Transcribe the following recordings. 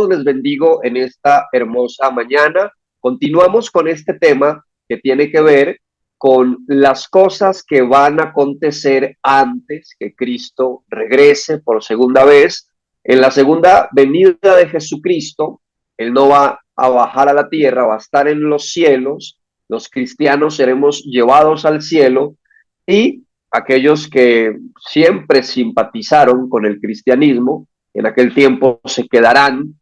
les bendigo en esta hermosa mañana. Continuamos con este tema que tiene que ver con las cosas que van a acontecer antes que Cristo regrese por segunda vez. En la segunda venida de Jesucristo, Él no va a bajar a la tierra, va a estar en los cielos. Los cristianos seremos llevados al cielo y aquellos que siempre simpatizaron con el cristianismo, en aquel tiempo se quedarán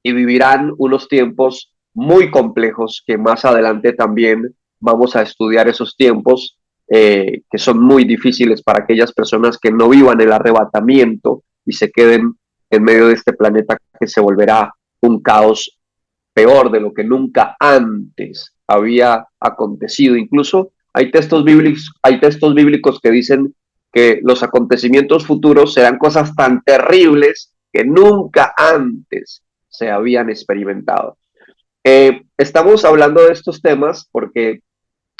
y vivirán unos tiempos muy complejos que más adelante también vamos a estudiar esos tiempos que son muy difíciles para aquellas personas que no vivan el arrebatamiento y se queden en medio de este planeta que se volverá un caos peor de lo que nunca antes había acontecido. Incluso hay textos bíblicos que dicen que los acontecimientos futuros serán cosas tan terribles que nunca antes se habían experimentado. Estamos hablando de estos temas porque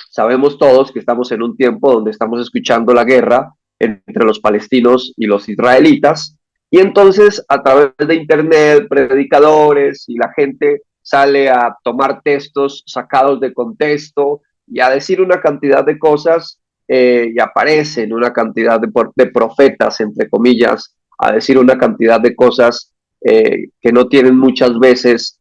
sabemos todos que estamos en un tiempo donde estamos escuchando la guerra entre los palestinos y los israelitas, y entonces a través de internet, predicadores y la gente sale a tomar textos sacados de contexto y a decir una cantidad de cosas, y aparecen una cantidad de profetas, entre comillas, a decir una cantidad de cosas que no tienen muchas veces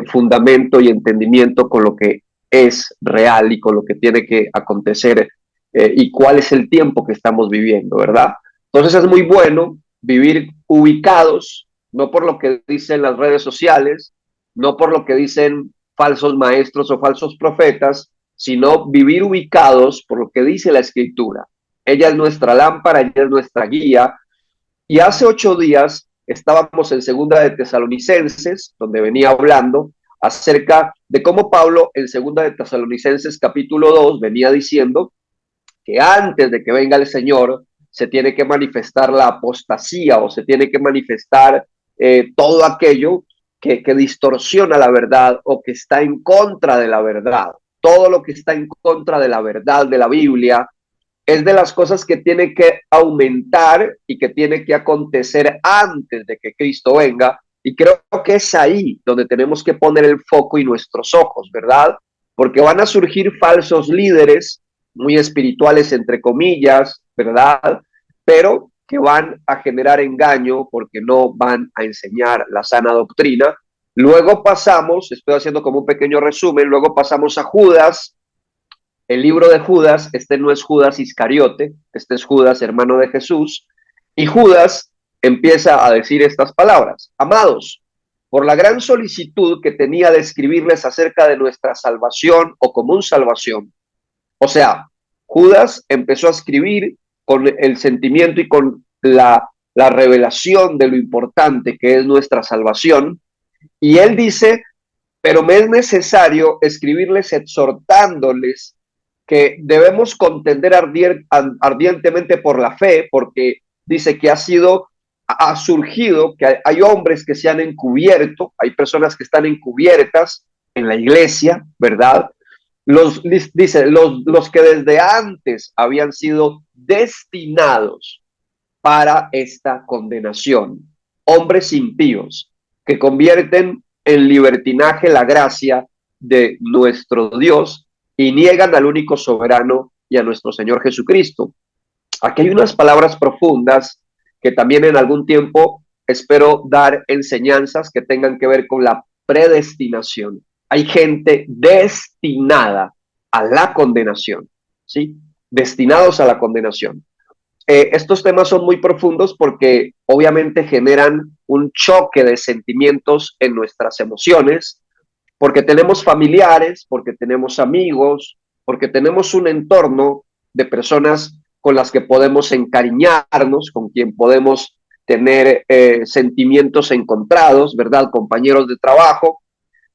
fundamento y entendimiento con lo que es real y con lo que tiene que acontecer y cuál es el tiempo que estamos viviendo, ¿verdad? Entonces es muy bueno vivir ubicados, no por lo que dicen las redes sociales, no por lo que dicen falsos maestros o falsos profetas, sino vivir ubicados por lo que dice la Escritura. Ella es nuestra lámpara, ella es nuestra guía. Y hace 8 días estábamos en Segunda de Tesalonicenses, donde venía hablando acerca de cómo Pablo en Segunda de Tesalonicenses capítulo 2 venía diciendo que antes de que venga el Señor se tiene que manifestar la apostasía o se tiene que manifestar todo aquello que distorsiona la verdad o que está en contra de la verdad. Todo lo que está en contra de la verdad de la Biblia es de las cosas que tiene que aumentar y que tiene que acontecer antes de que Cristo venga. Y creo que es ahí donde tenemos que poner el foco y nuestros ojos, ¿verdad? Porque van a surgir falsos líderes, muy espirituales, entre comillas, ¿verdad? Pero que van a generar engaño porque no van a enseñar la sana doctrina. Luego pasamos, estoy haciendo como un pequeño resumen, luego pasamos a Judas. El libro de Judas, este no es Judas Iscariote, este es Judas, hermano de Jesús, y Judas empieza a decir estas palabras: amados, por la gran solicitud que tenía de escribirles acerca de nuestra salvación o común salvación. O sea, Judas empezó a escribir con el sentimiento y con la revelación de lo importante que es nuestra salvación, y él dice: pero me es necesario escribirles exhortándoles que debemos contender ardientemente por la fe, porque dice que ha surgido, que hay hombres que se han encubierto, hay personas que están encubiertas en la iglesia, ¿verdad? Dice, los que desde antes habían sido destinados para esta condenación, hombres impíos que convierten en libertinaje la gracia de nuestro Dios y niegan al único soberano y a nuestro Señor Jesucristo. Aquí hay unas palabras profundas que también en algún tiempo espero dar enseñanzas que tengan que ver con la predestinación. Hay gente destinada a la condenación, ¿sí? Destinados a la condenación. Estos temas son muy profundos porque obviamente generan un choque de sentimientos en nuestras emociones, porque tenemos familiares, porque tenemos amigos, porque tenemos un entorno de personas con las que podemos encariñarnos, con quien podemos tener sentimientos encontrados, ¿verdad? Compañeros de trabajo,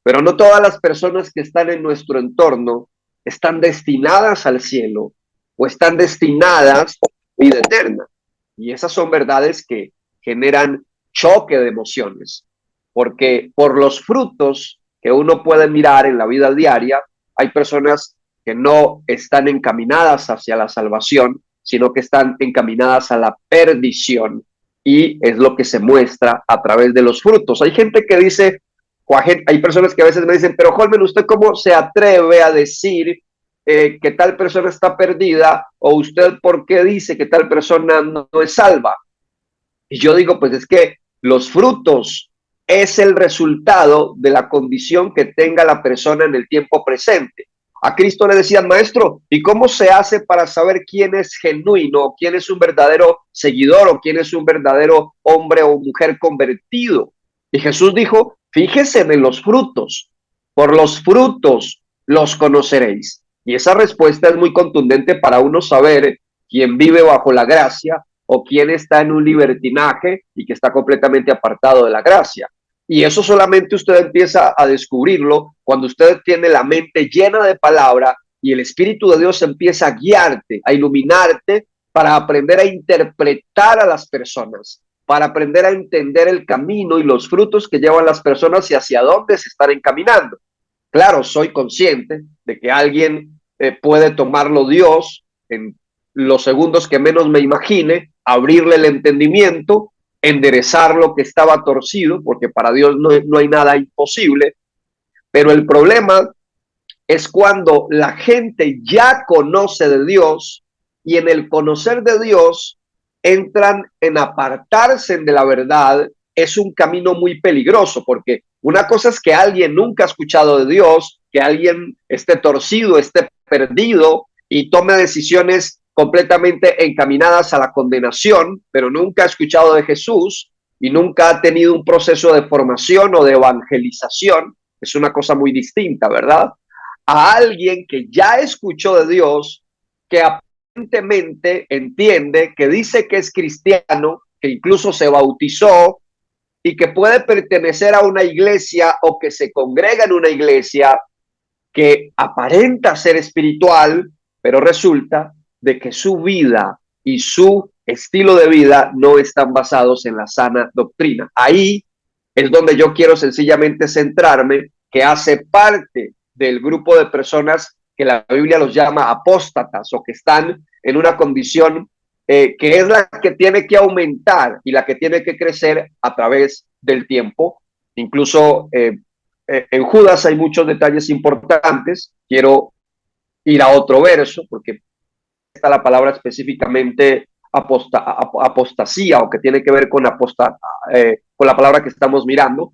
pero no todas las personas que están en nuestro entorno están destinadas al cielo o están destinadas a vida eterna. Y esas son verdades que generan choque de emociones, porque por los frutos que uno puede mirar en la vida diaria, hay personas que no están encaminadas hacia la salvación, sino que están encaminadas a la perdición. y es lo que se muestra a través de los frutos. Hay gente que dice, hay personas que a veces me dicen, pero Holman, ¿usted cómo se atreve a decir que tal persona está perdida? ¿O usted por qué dice que tal persona no es salva? Y yo digo, pues es que los frutos es el resultado de la condición que tenga la persona en el tiempo presente. A Cristo le decían, maestro, ¿y cómo se hace para saber quién es genuino, quién es un verdadero seguidor o quién es un verdadero hombre o mujer convertido? Y Jesús dijo, fíjese en los frutos, por los frutos los conoceréis. Y esa respuesta es muy contundente para uno saber quién vive bajo la gracia o quién está en un libertinaje y que está completamente apartado de la gracia. Y eso solamente usted empieza a descubrirlo cuando usted tiene la mente llena de palabra y el Espíritu de Dios empieza a guiarte, a iluminarte para aprender a interpretar a las personas, para aprender a entender el camino y los frutos que llevan las personas y hacia dónde se están encaminando. Claro, soy consciente de que alguien puede tomarlo Dios en los segundos que menos me imagine, abrirle el entendimiento, enderezar lo que estaba torcido, porque para Dios no hay nada imposible, pero el problema es cuando la gente ya conoce de Dios y en el conocer de Dios entran en apartarse de la verdad. Es un camino muy peligroso, porque una cosa es que alguien nunca ha escuchado de Dios, que alguien esté torcido, esté perdido y tome decisiones completamente encaminadas a la condenación, pero nunca ha escuchado de Jesús y nunca ha tenido un proceso de formación o de evangelización. Es una cosa muy distinta, ¿verdad? A alguien que ya escuchó de Dios, que aparentemente entiende, que dice que es cristiano, que incluso se bautizó y que puede pertenecer a una iglesia o que se congrega en una iglesia que aparenta ser espiritual, pero resulta de que su vida y su estilo de vida no están basados en la sana doctrina. Ahí es donde yo quiero sencillamente centrarme, que hace parte del grupo de personas que la Biblia los llama apóstatas o que están en una condición que es la que tiene que aumentar y la que tiene que crecer a través del tiempo. Incluso en Judas hay muchos detalles importantes. Quiero ir a otro verso porque está la palabra específicamente apostasía o que tiene que ver con con la palabra que estamos mirando.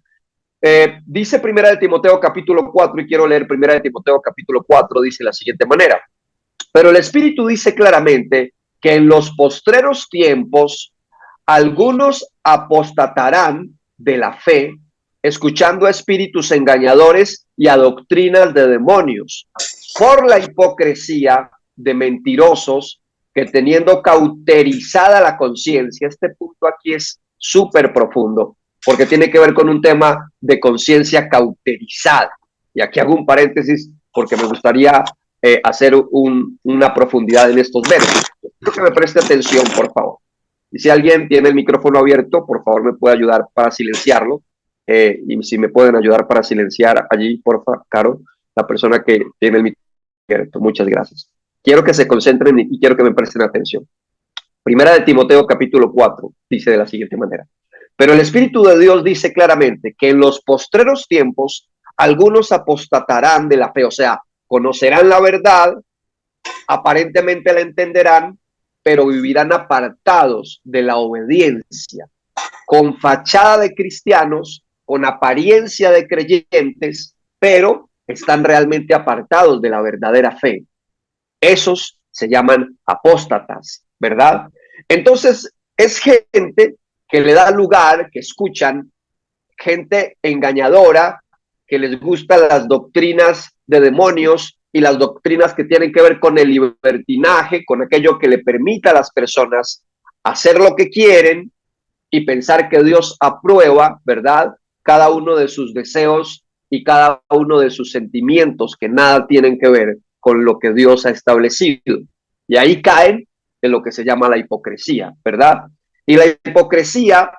Dice Primera de Timoteo capítulo 4 y quiero leer Primera de Timoteo capítulo 4, dice de la siguiente manera. Pero el Espíritu dice claramente que en los postreros tiempos algunos apostatarán de la fe, escuchando a espíritus engañadores y a doctrinas de demonios, por la hipocresía de mentirosos que teniendo cauterizada la conciencia, este punto aquí es súper profundo, porque tiene que ver con un tema de conciencia cauterizada. Y aquí hago un paréntesis porque me gustaría hacer una profundidad en estos versos. Quiero que me preste atención, por favor. Y si alguien tiene el micrófono abierto, por favor me puede ayudar para silenciarlo. Y si me pueden ayudar para silenciar allí, por favor, Caro, la persona que tiene el micrófono abierto. Muchas gracias. Quiero que se concentren y quiero que me presten atención. Primera de Timoteo capítulo 4 dice de la siguiente manera. Pero el Espíritu de Dios dice claramente que en los postreros tiempos algunos apostatarán de la fe, o sea, conocerán la verdad, aparentemente la entenderán, pero vivirán apartados de la obediencia, con fachada de cristianos, con apariencia de creyentes, pero están realmente apartados de la verdadera fe. Esos se llaman apóstatas, ¿verdad? Entonces, es gente que le da lugar, que escuchan, gente engañadora, que les gustan las doctrinas de demonios y las doctrinas que tienen que ver con el libertinaje, con aquello que le permita a las personas hacer lo que quieren y pensar que Dios aprueba, ¿verdad? Cada uno de sus deseos y cada uno de sus sentimientos que nada tienen que ver con lo que Dios ha establecido. Y ahí caen en lo que se llama la hipocresía, ¿verdad? Y la hipocresía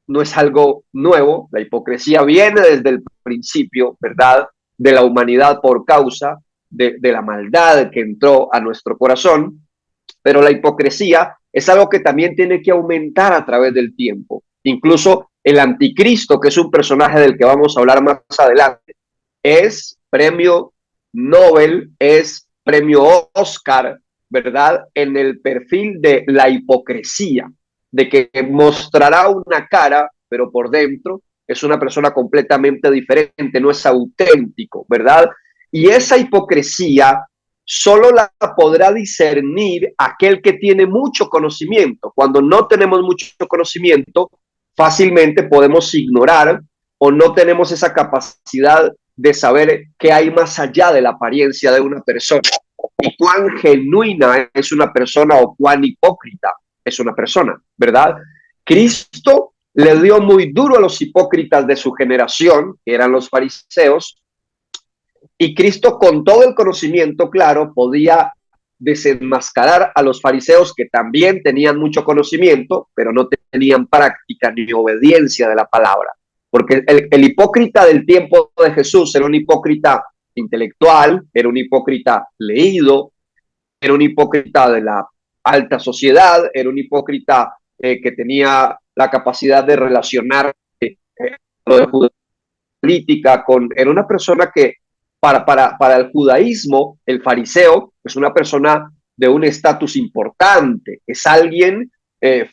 no es algo nuevo, la hipocresía viene desde el principio, ¿verdad? De la humanidad por causa de la maldad que entró a nuestro corazón. Pero la hipocresía es algo que también tiene que aumentar a través del tiempo. Incluso el anticristo, que es un personaje del que vamos a hablar más adelante, es premio Nobel, es premio Oscar, ¿verdad? En el perfil de la hipocresía, de que mostrará una cara, pero por dentro es una persona completamente diferente, no es auténtico, ¿verdad? Y esa hipocresía solo la podrá discernir aquel que tiene mucho conocimiento. Cuando no tenemos mucho conocimiento, fácilmente podemos ignorar o no tenemos esa capacidad de saber qué hay más allá de la apariencia de una persona y cuán genuina es una persona o cuán hipócrita es una persona, ¿verdad? Cristo le dio muy duro a los hipócritas de su generación, que eran los fariseos, y Cristo, con todo el conocimiento, claro, podía desenmascarar a los fariseos que también tenían mucho conocimiento, pero no tenían práctica ni obediencia de la palabra. Porque el hipócrita del tiempo de Jesús era un hipócrita intelectual, era un hipócrita leído, era un hipócrita de la alta sociedad, era un hipócrita que tenía la capacidad de relacionar lo de política con, era una persona que para el judaísmo, el fariseo es una persona de un estatus importante, es alguien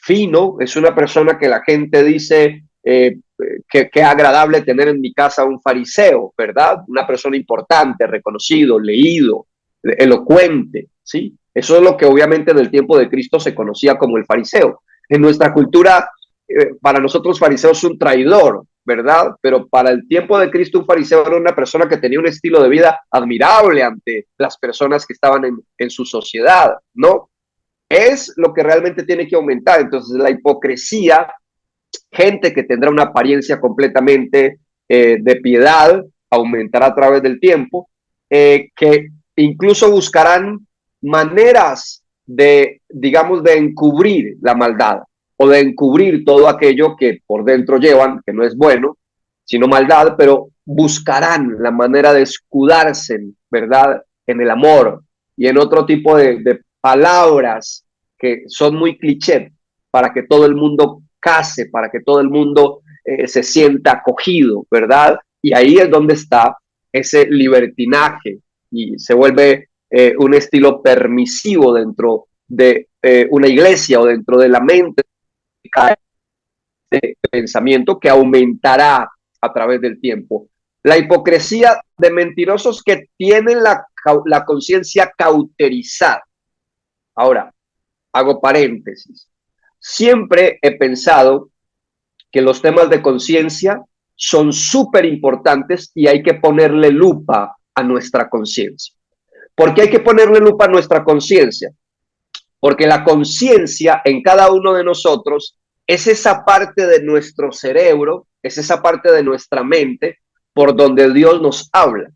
fino, es una persona que la gente dice que agradable tener en mi casa un fariseo, ¿verdad? Una persona importante, reconocido, leído, elocuente, ¿sí? Eso es lo que obviamente en el tiempo de Cristo se conocía como el fariseo. En nuestra cultura, para nosotros fariseo es un traidor, ¿verdad? Pero para el tiempo de Cristo un fariseo era una persona que tenía un estilo de vida admirable ante las personas que estaban en su sociedad, ¿no? Es lo que realmente tiene que aumentar. Entonces la hipocresía, gente que tendrá una apariencia completamente de piedad, aumentará a través del tiempo, que incluso buscarán maneras de, digamos, de encubrir la maldad o de encubrir todo aquello que por dentro llevan, que no es bueno, sino maldad, pero buscarán la manera de escudarse, ¿verdad?, en el amor y en otro tipo de palabras que son muy cliché para que todo el mundo case, para que todo el mundo se sienta acogido, ¿verdad? Y ahí es donde está ese libertinaje y se vuelve un estilo permisivo dentro de una iglesia o dentro de la mente de pensamiento que aumentará a través del tiempo. La hipocresía de mentirosos que tienen la conciencia cauterizada. Ahora, hago paréntesis. Siempre he pensado que los temas de conciencia son súper importantes y hay que ponerle lupa a nuestra conciencia. ¿Por qué hay que ponerle lupa a nuestra conciencia? Porque la conciencia en cada uno de nosotros es esa parte de nuestro cerebro, es esa parte de nuestra mente por donde Dios nos habla.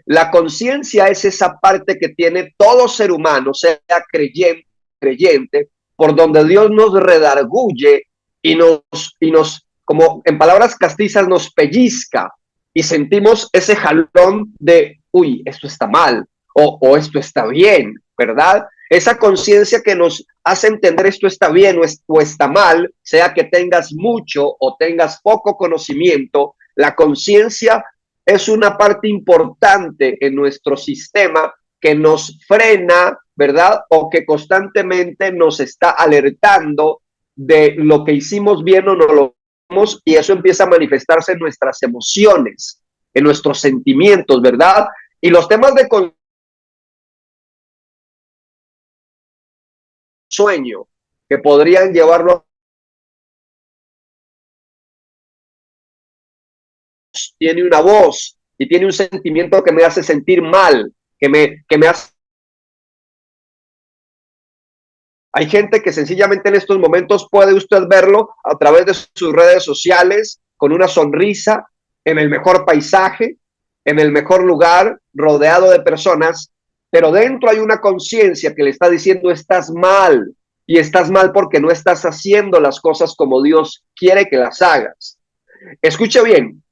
La conciencia es esa parte que tiene todo ser humano, sea creyente, por donde Dios nos redarguye y nos, como en palabras castizas, nos pellizca y sentimos ese jalón de, uy, esto está mal o esto está bien, ¿verdad? Esa conciencia que nos hace entender esto está bien o está mal, sea que tengas mucho o tengas poco conocimiento, la conciencia es una parte importante en nuestro sistema que nos frena, ¿verdad? O que constantemente nos está alertando de lo que hicimos bien o no lo hicimos, y eso empieza a manifestarse en nuestras emociones, en nuestros sentimientos, ¿verdad? Y los temas de sueño que podrían llevarlo, tiene una voz y tiene un sentimiento que me hace sentir mal, que me hace. Hay gente que sencillamente en estos momentos puede usted verlo a través de sus redes sociales con una sonrisa, en el mejor paisaje, en el mejor lugar, rodeado de personas, pero dentro hay una conciencia que le está diciendo estás mal, y estás mal porque no estás haciendo las cosas como Dios quiere que las hagas. Escuche bien,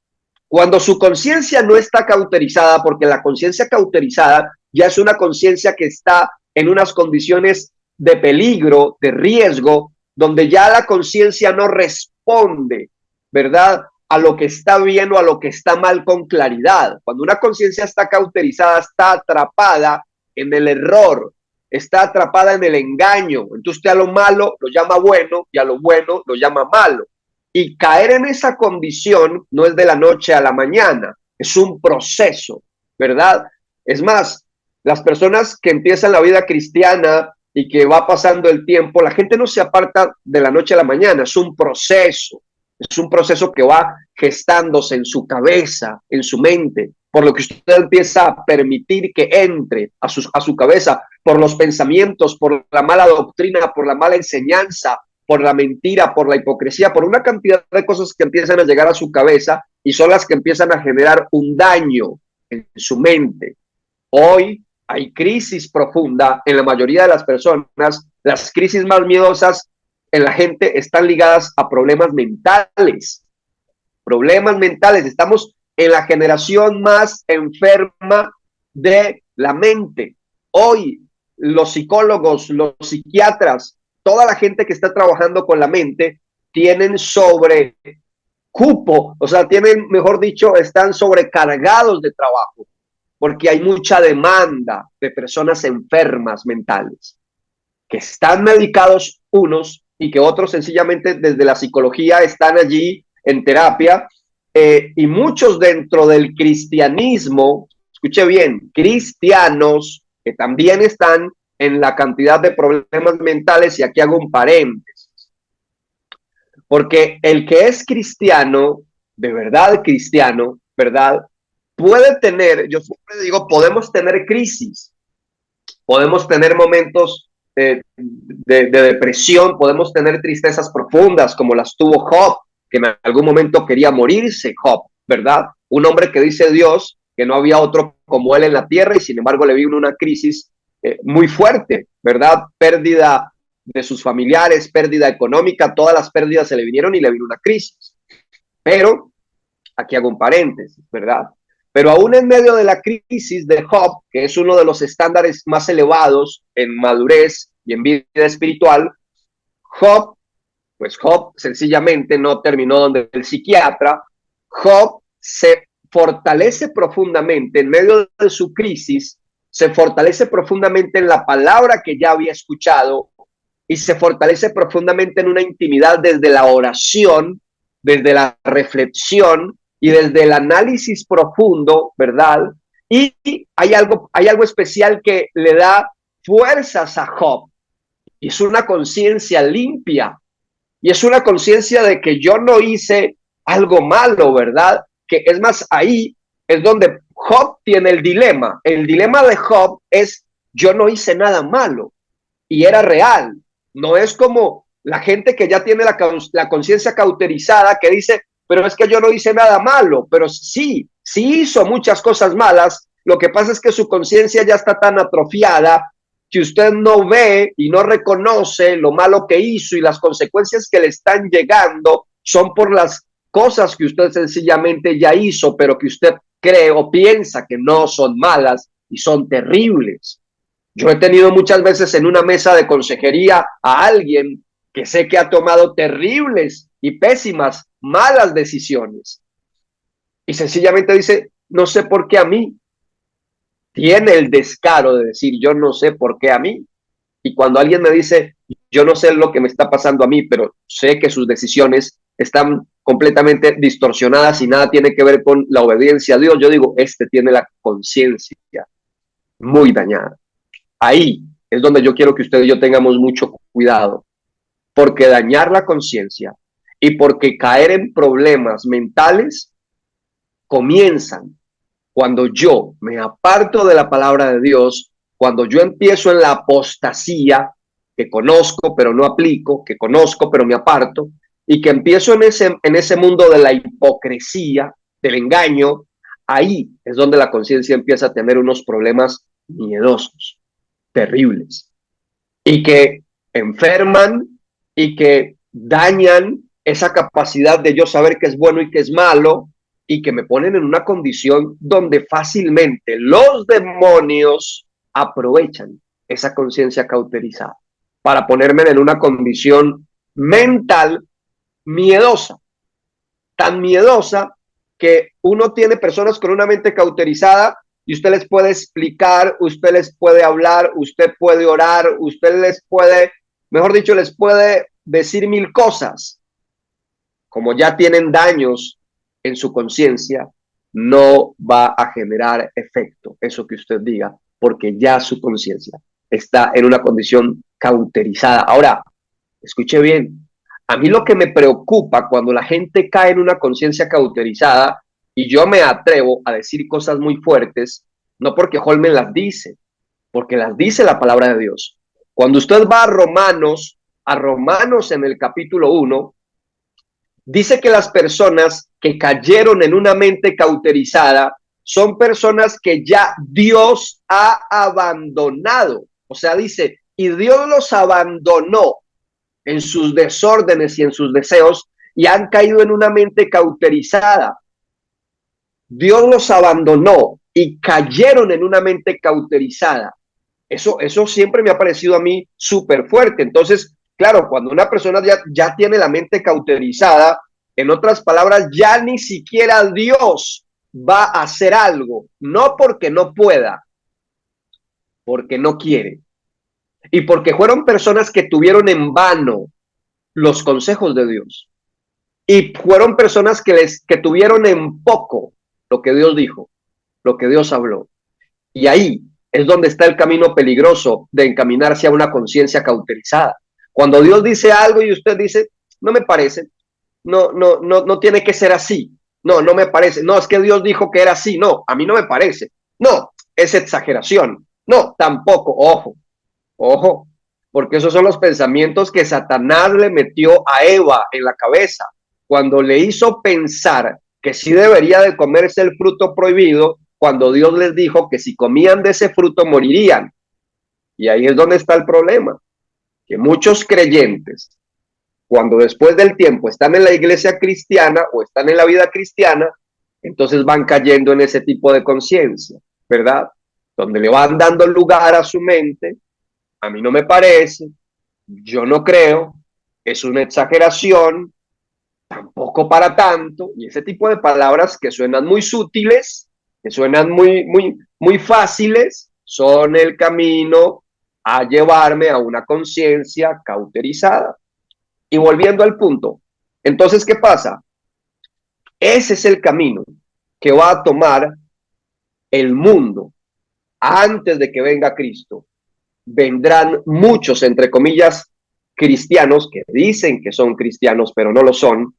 cuando su conciencia no está cauterizada, porque la conciencia cauterizada ya es una conciencia que está en unas condiciones de peligro, de riesgo, donde ya la conciencia no responde, ¿verdad?, a lo que está bien o a lo que está mal con claridad. Cuando una conciencia está cauterizada, está atrapada en el error, está atrapada en el engaño. Entonces usted a lo malo lo llama bueno y a lo bueno lo llama malo. Y caer en esa condición no es de la noche a la mañana, es un proceso, ¿verdad? Es más, las personas que empiezan la vida cristiana y que va pasando el tiempo, la gente no se aparta de la noche a la mañana, es un proceso. Es un proceso que va gestándose en su cabeza, en su mente, por lo que usted empieza a permitir que entre a su cabeza, por los pensamientos, por la mala doctrina, por la mala enseñanza, por la mentira, por la hipocresía, por una cantidad de cosas que empiezan a llegar a su cabeza y son las que empiezan a generar un daño en su mente. Hoy hay crisis profunda en la mayoría de las personas. Las crisis más miedosas en la gente están ligadas a problemas mentales. Problemas mentales. Estamos en la generación más enferma de la mente. Hoy los psicólogos, los psiquiatras, toda la gente que está trabajando con la mente tienen sobre cupo, o sea, tienen, mejor dicho, están sobrecargados de trabajo porque hay mucha demanda de personas enfermas mentales, que están medicados unos y que otros sencillamente desde la psicología están allí en terapia, y muchos dentro del cristianismo, escuche bien, cristianos que también están en la cantidad de problemas mentales, y aquí hago un paréntesis, porque el que es cristiano, de verdad cristiano, ¿verdad?, puede tener, yo siempre digo, podemos tener crisis, podemos tener momentos de depresión, podemos tener tristezas profundas como las tuvo Job, que en algún momento quería morirse Job, ¿verdad? Un hombre que dice Dios que no había otro como él en la tierra y sin embargo le vino una crisis muy fuerte, ¿verdad? Pérdida de sus familiares, pérdida económica, todas las pérdidas se le vinieron y le vino una crisis. Pero, aquí hago un paréntesis, ¿verdad? Pero aún en medio de la crisis de Job, que es uno de los estándares más elevados en madurez y en vida espiritual, Job sencillamente no terminó donde el psiquiatra. Job se fortalece profundamente en medio de su crisis, se fortalece profundamente en la palabra que ya había escuchado y se fortalece profundamente en una intimidad desde la oración, desde la reflexión y desde el análisis profundo, ¿verdad? Y hay algo especial que le da fuerzas a Job, y es una conciencia limpia, y es una conciencia de que yo no hice algo malo, ¿verdad? Que es más, ahí es donde Job tiene el dilema. El dilema de Job es, yo no hice nada malo, y era real. No es como la gente que ya tiene la conciencia cauterizada, que dice, pero es que yo no hice nada malo, pero sí hizo muchas cosas malas. Lo que pasa es que su conciencia ya está tan atrofiada que usted no ve y no reconoce lo malo que hizo, y las consecuencias que le están llegando son por las cosas que usted sencillamente ya hizo, pero que usted cree o piensa que no son malas y son terribles. Yo he tenido muchas veces en una mesa de consejería a alguien que sé que ha tomado terribles y pésimas, malas decisiones. Y sencillamente dice, no sé por qué a mí. Tiene el descaro de decir, yo no sé por qué a mí. Y cuando alguien me dice, yo no sé lo que me está pasando a mí, pero sé que sus decisiones están completamente distorsionadas y nada tiene que ver con la obediencia a Dios, yo digo, este tiene la conciencia muy dañada. Ahí es donde yo quiero que usted y yo tengamos mucho cuidado, porque dañar la conciencia y porque caer en problemas mentales comienzan cuando yo me aparto de la palabra de Dios, cuando yo empiezo en la apostasía, que conozco pero no aplico, que conozco pero me aparto, y que empiezo en ese mundo de la hipocresía, del engaño. Ahí es donde la conciencia empieza a tener unos problemas miedosos, terribles, y que enferman y que dañan esa capacidad de yo saber qué es bueno y qué es malo, y que me ponen en una condición donde fácilmente los demonios aprovechan esa conciencia cauterizada. para ponerme en una condición mental miedosa, tan miedosa que uno tiene personas con una mente cauterizada y usted les puede explicar, usted les puede hablar, usted puede orar, usted les puede, mejor dicho, les puede decir mil cosas. Como ya tienen daños en su conciencia, no va a generar efecto eso que usted diga, porque ya su conciencia está en una condición cauterizada. Ahora, escuche bien, a mí lo que me preocupa cuando la gente cae en una conciencia cauterizada y yo me atrevo a decir cosas muy fuertes, no porque Holmen las dice, porque las dice la palabra de Dios. Cuando usted va a Romanos en el capítulo 1, dice que las personas que cayeron en una mente cauterizada son personas que ya Dios ha abandonado. O sea, dice, y Dios los abandonó en sus desórdenes y en sus deseos y han caído en una mente cauterizada. Dios los abandonó y cayeron en una mente cauterizada. Eso siempre me ha parecido a mí súper fuerte. Entonces, claro, cuando una persona ya tiene la mente cauterizada, en otras palabras, ya ni siquiera Dios va a hacer algo, no porque no pueda, porque no quiere. Y porque fueron personas que tuvieron en vano los consejos de Dios. Y fueron personas que tuvieron en poco lo que Dios dijo, lo que Dios habló. Y ahí es donde está el camino peligroso de encaminarse a una conciencia cauterizada. Cuando Dios dice algo y usted dice, no me parece, no tiene que ser así. No me parece. No, es que Dios dijo que era así. No, a mí no me parece. No, es exageración. No, tampoco. Ojo, porque esos son los pensamientos que Satanás le metió a Eva en la cabeza cuando le hizo pensar que sí debería de comerse el fruto prohibido, cuando Dios les dijo que si comían de ese fruto morirían. Y ahí es donde está el problema, que muchos creyentes, cuando después del tiempo están en la iglesia cristiana o están en la vida cristiana, entonces van cayendo en ese tipo de conciencia, ¿verdad? Donde le van dando lugar a su mente, a mí no me parece, yo no creo, es una exageración, tampoco para tanto, y ese tipo de palabras que suenan muy sutiles, que suenan muy fáciles, son el camino a llevarme a una conciencia cauterizada. Y volviendo al punto, entonces, ¿qué pasa? Ese es el camino que va a tomar el mundo antes de que venga Cristo. Vendrán muchos, entre comillas, cristianos que dicen que son cristianos, pero no lo son,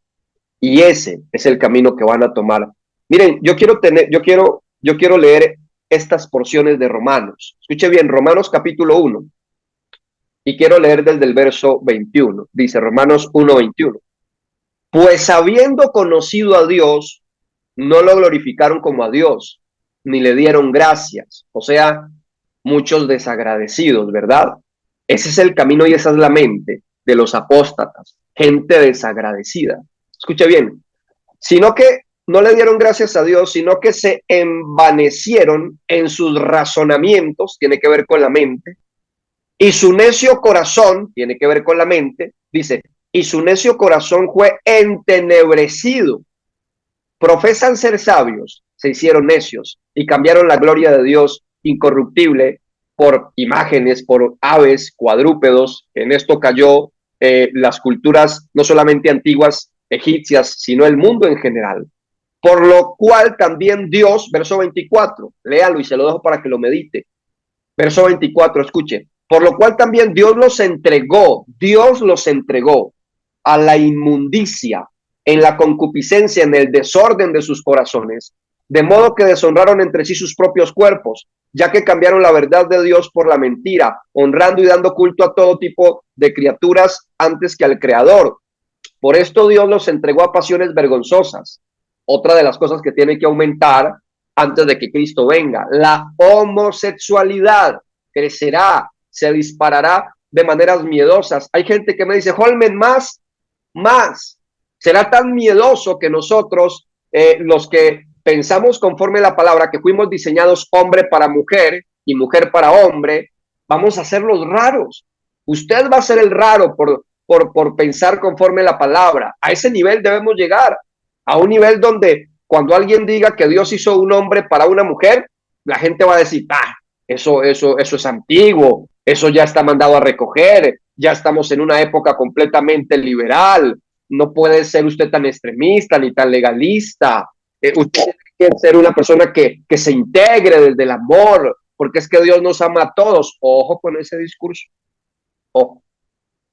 y ese es el camino que van a tomar. Miren, yo quiero leer estas porciones de Romanos. Escuche bien, Romanos capítulo 1, y quiero leer desde el verso 21. Dice Romanos 1:21. Pues habiendo conocido a Dios, no lo glorificaron como a Dios, ni le dieron gracias. O sea, muchos desagradecidos, ¿verdad? Ese es el camino y esa es la mente de los apóstatas, gente desagradecida. Escuche bien, sino que no le dieron gracias a Dios, sino que se envanecieron en sus razonamientos, tiene que ver con la mente, y su necio corazón, tiene que ver con la mente, dice, y su necio corazón fue entenebrecido. Profesan ser sabios, se hicieron necios y cambiaron la gloria de Dios incorruptible por imágenes, por aves, cuadrúpedos. En esto cayó las culturas no solamente antiguas egipcias, sino el mundo en general. Por lo cual también Dios, verso 24, léalo y se lo dejo para que lo medite. Verso 24, escuche. Por lo cual también Dios los entregó a la inmundicia, en la concupiscencia, en el desorden de sus corazones, de modo que deshonraron entre sí sus propios cuerpos, ya que cambiaron la verdad de Dios por la mentira, honrando y dando culto a todo tipo de criaturas antes que al Creador. Por esto Dios los entregó a pasiones vergonzosas. Otra de las cosas que tiene que aumentar antes de que Cristo venga, la homosexualidad crecerá, se disparará de maneras miedosas. Hay gente que me dice, Holmen, más. Será tan miedoso que nosotros, los que pensamos conforme a la palabra, que fuimos diseñados hombre para mujer y mujer para hombre, vamos a ser los raros. Usted va a ser el raro por pensar conforme la palabra. A ese nivel debemos llegar, a un nivel donde cuando alguien diga que Dios hizo un hombre para una mujer, la gente va a decir, eso es antiguo, eso ya está mandado a recoger, ya estamos en una época completamente liberal, no puede ser usted tan extremista ni tan legalista. Usted tiene que ser una persona que se integre desde el amor, porque es que Dios nos ama a todos. Ojo con ese discurso. Ojo.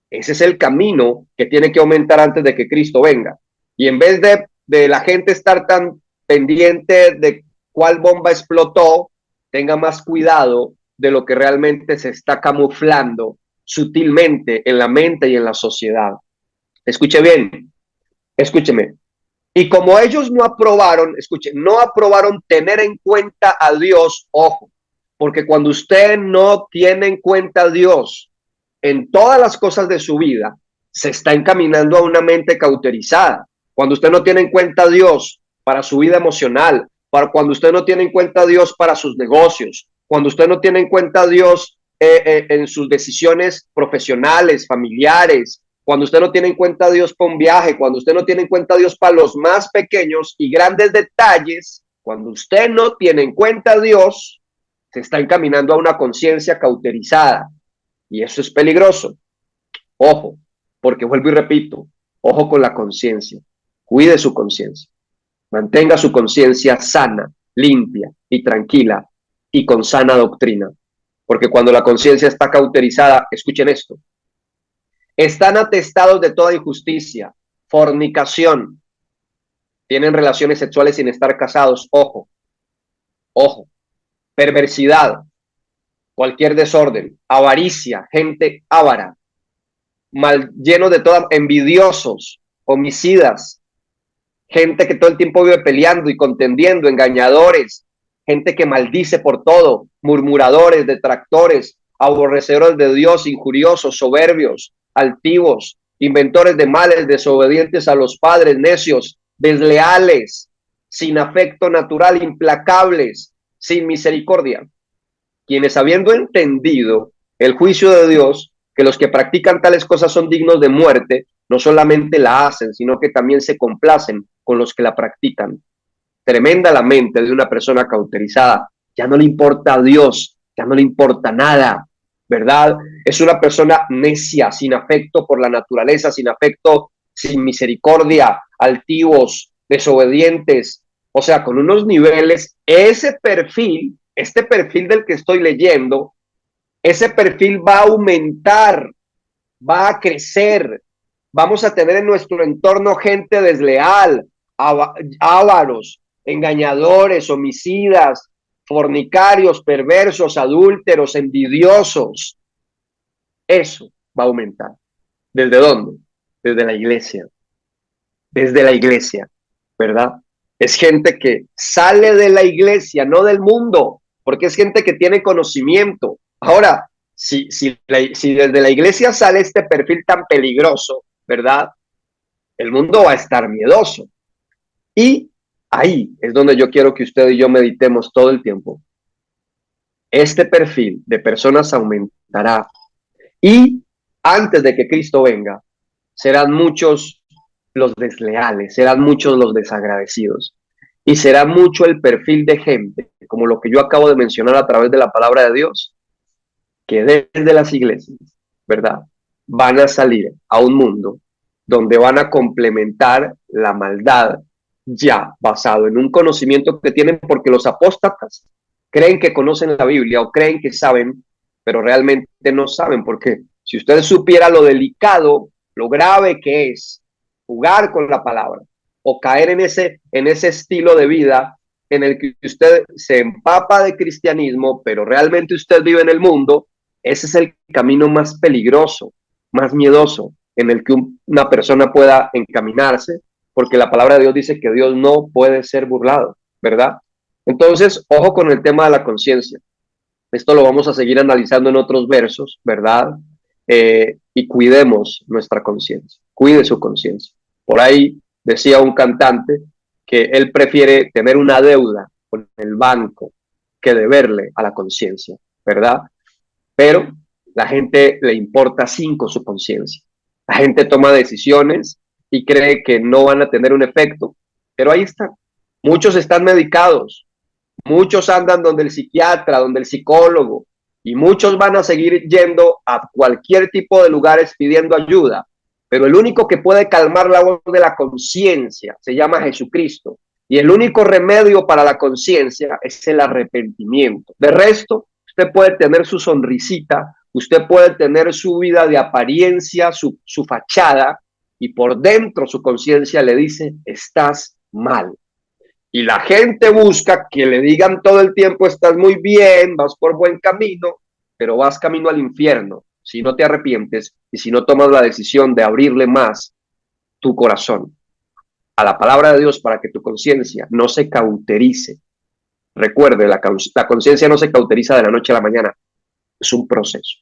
Ese es el camino que tiene que aumentar antes de que Cristo venga. Y en vez de la gente estar tan pendiente de cuál bomba explotó, tenga más cuidado de lo que realmente se está camuflando sutilmente en la mente y en la sociedad. Escuche bien, escúcheme. Y como ellos no aprobaron, escuche, no aprobaron tener en cuenta a Dios, ojo, porque cuando usted no tiene en cuenta a Dios en todas las cosas de su vida, se está encaminando a una mente cauterizada. Cuando usted no tiene en cuenta a Dios para su vida emocional, cuando usted no tiene en cuenta a Dios para sus negocios, cuando usted no tiene en cuenta a Dios en sus decisiones profesionales, familiares, cuando usted no tiene en cuenta a Dios para un viaje, cuando usted no tiene en cuenta a Dios para los más pequeños y grandes detalles, cuando usted no tiene en cuenta a Dios, se está encaminando a una conciencia cauterizada. Y eso es peligroso. Ojo, porque vuelvo y repito, ojo con la conciencia. Cuide su conciencia. Mantenga su conciencia sana, limpia y tranquila y con sana doctrina. Porque cuando la conciencia está cauterizada, escuchen esto, están atestados de toda injusticia, fornicación, tienen relaciones sexuales sin estar casados, ojo, ojo, perversidad, cualquier desorden, avaricia, gente avara, mal lleno de toda, envidiosos, homicidas, gente que todo el tiempo vive peleando y contendiendo, engañadores, gente que maldice por todo, murmuradores, detractores, aborrecedores de Dios, injuriosos, soberbios, altivos, inventores de males, desobedientes a los padres, necios, desleales, sin afecto natural, implacables, sin misericordia, quienes habiendo entendido el juicio de Dios, que los que practican tales cosas son dignos de muerte, no solamente la hacen, sino que también se complacen con los que la practican. Tremenda la mente de una persona cauterizada. Ya no le importa a Dios, ya no le importa nada, ¿verdad? Es una persona necia, sin afecto por la naturaleza, sin afecto, sin misericordia, altivos, desobedientes, o sea, con unos niveles, ese perfil, este perfil del que estoy leyendo, ese perfil va a aumentar, va a crecer. Vamos a tener en nuestro entorno gente desleal, ávaros, engañadores, homicidas, fornicarios, perversos, adúlteros, envidiosos. Eso va a aumentar. ¿Desde dónde? Desde la iglesia. Desde la iglesia, ¿verdad? Es gente que sale de la iglesia, no del mundo, porque es gente que tiene conocimiento. Ahora, si desde la iglesia sale este perfil tan peligroso, ¿verdad? El mundo va a estar miedoso. Y ahí es donde yo quiero que usted y yo meditemos todo el tiempo. Este perfil de personas aumentará y antes de que Cristo venga, serán muchos los desleales, serán muchos los desagradecidos y será mucho el perfil de gente, como lo que yo acabo de mencionar a través de la palabra de Dios, que desde las iglesias, ¿verdad? Van a salir a un mundo donde van a complementar la maldad ya basado en un conocimiento que tienen, porque los apóstatas creen que conocen la Biblia o creen que saben, pero realmente no saben, porque si usted supiera lo delicado, lo grave que es jugar con la palabra o caer en ese estilo de vida en el que usted se empapa de cristianismo, pero realmente usted vive en el mundo, ese es el camino más peligroso, más miedoso en el que una persona pueda encaminarse, porque la palabra de Dios dice que Dios no puede ser burlado, ¿verdad? Entonces, ojo con el tema de la conciencia. Esto lo vamos a seguir analizando en otros versos, ¿verdad? Y cuidemos nuestra conciencia, cuide su conciencia. Por ahí decía un cantante que él prefiere tener una deuda con el banco que deberle a la conciencia, ¿verdad? Pero La gente le importa 5 su conciencia. La gente toma decisiones y cree que no van a tener un efecto, pero ahí están. Muchos están medicados, muchos andan donde el psiquiatra, donde el psicólogo, y muchos van a seguir yendo a cualquier tipo de lugares pidiendo ayuda, pero el único que puede calmar la voz de la conciencia se llama Jesucristo, y el único remedio para la conciencia es el arrepentimiento. De resto, usted puede tener su sonrisita, usted puede tener su vida de apariencia, su fachada, y por dentro su conciencia le dice, estás mal. Y la gente busca que le digan todo el tiempo, estás muy bien, vas por buen camino, pero vas camino al infierno si no te arrepientes y si no tomas la decisión de abrirle más tu corazón a la palabra de Dios para que tu conciencia no se cauterice. Recuerde, la conciencia no se cauteriza de la noche a la mañana, es un proceso.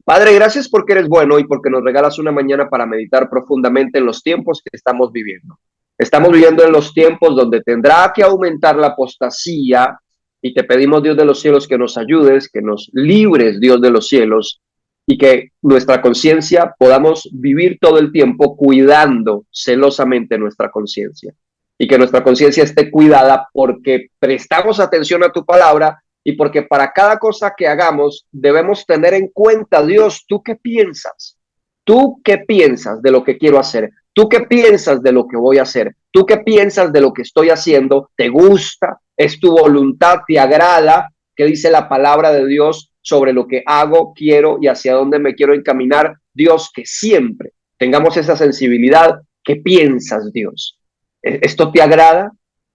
Padre, gracias porque eres bueno y porque nos regalas una mañana para meditar profundamente en los tiempos que estamos viviendo. Estamos viviendo en los tiempos donde tendrá que aumentar la apostasía y te pedimos, Dios de los cielos, que nos ayudes, que nos libres, Dios de los cielos, y que nuestra conciencia podamos vivir todo el tiempo cuidando celosamente nuestra conciencia y que nuestra conciencia esté cuidada porque prestamos atención a tu palabra y porque para cada cosa que hagamos debemos tener en cuenta, Dios, ¿tú qué piensas? ¿Tú qué piensas de lo que quiero hacer? ¿Tú qué piensas de lo que voy a hacer? ¿Tú qué piensas de lo que estoy haciendo? ¿Te gusta? ¿Es tu voluntad? ¿Te agrada? ¿Qué dice la palabra de Dios sobre lo que hago, quiero y hacia dónde me quiero encaminar? Dios, que siempre tengamos esa sensibilidad. ¿Qué piensas, Dios? ¿Esto te agrada?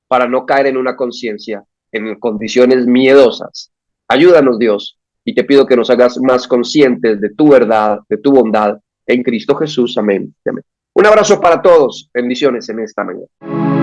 Para no caer en una conciencia, en condiciones miedosas. Ayúdanos, Dios, y te pido que nos hagas más conscientes de tu verdad, de tu bondad, en Cristo Jesús. Amén. Amén. Un abrazo para todos. Bendiciones en esta mañana.